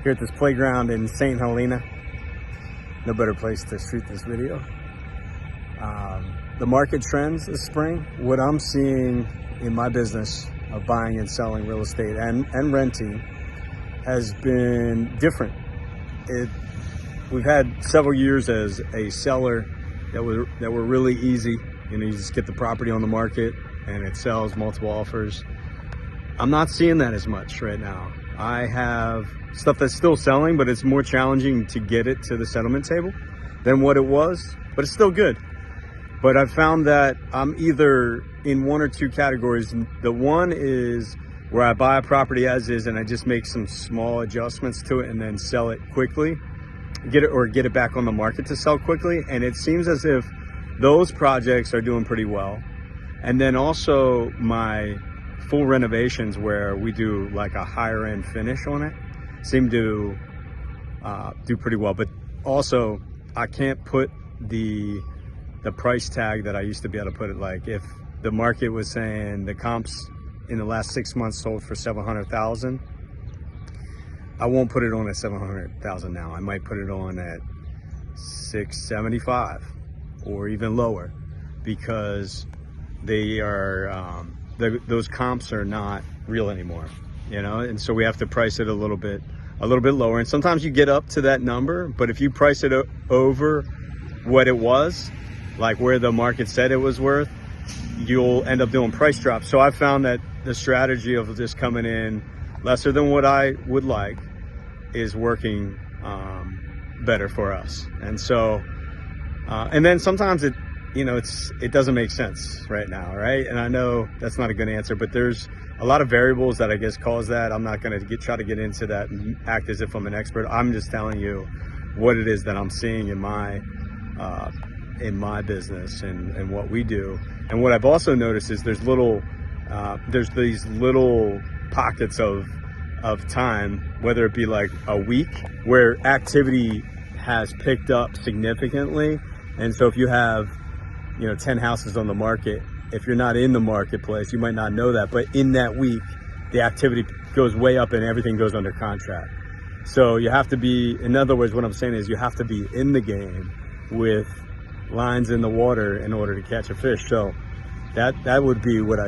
Here at this playground in St. Helena. No better place to shoot this video. The market trends this spring, what I'm seeing in my business of buying and selling real estate and renting has been different. We've had several years as a seller that were really easy. You know, you just get the property on the market and it sells, multiple offers. I'm not seeing that as much right now. I have stuff that's still selling, but it's more challenging to get it to the settlement table than what it was, but it's still good. But I've found that I'm either in one or two categories. The one is where I buy a property as is and I just make some small adjustments to it and then sell it quickly, get it back on the market to sell quickly. And it seems as if those projects are doing pretty well. And then also my full renovations where we do like a higher end finish on it seem to do pretty well. But also I can't put the price tag that I used to be able to put it. Like if the market was saying the comps in the last 6 months sold for 700,000, I won't put it on at 700,000 now. I might put it on at 675 or even lower, because they are those comps are not real anymore, you know. And so we have to price it a little bit lower. And sometimes you get up to that number, but if you price it over what it was, like where the market said it was worth, you'll end up doing price drops. So I found that the strategy of just coming in lesser than what I would like is working better for us. And so and then sometimes it doesn't make sense right now, right? And I know that's not a good answer, but there's a lot of variables that I guess cause that. I'm not going to try to get into that and act as if I'm an expert. I'm just telling you what it is that I'm seeing in my business and what we do. And what I've also noticed is there's these little pockets of time, whether it be like a week where activity has picked up significantly. And so if you have 10 houses on the market, if you're not in the marketplace, you might not know that, but in that week the activity goes way up and everything goes under contract. So you have to be, in other words, what I'm saying is you have to be in the game with lines in the water in order to catch a fish. So that would be what I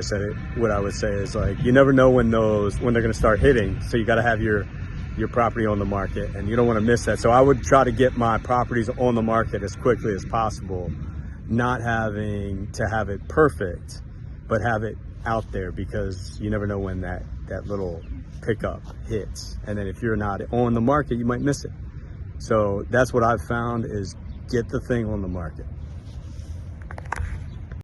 would say is, like, you never know when they're going to start hitting. So you got to have your property on the market, and you don't want to miss that. So I would try to get my properties on the market as quickly as possible, not having to have it perfect, but have it out there, because you never know when that little pickup hits. And then if you're not on the market, you might miss it. So that's what I've found, is get the thing on the market.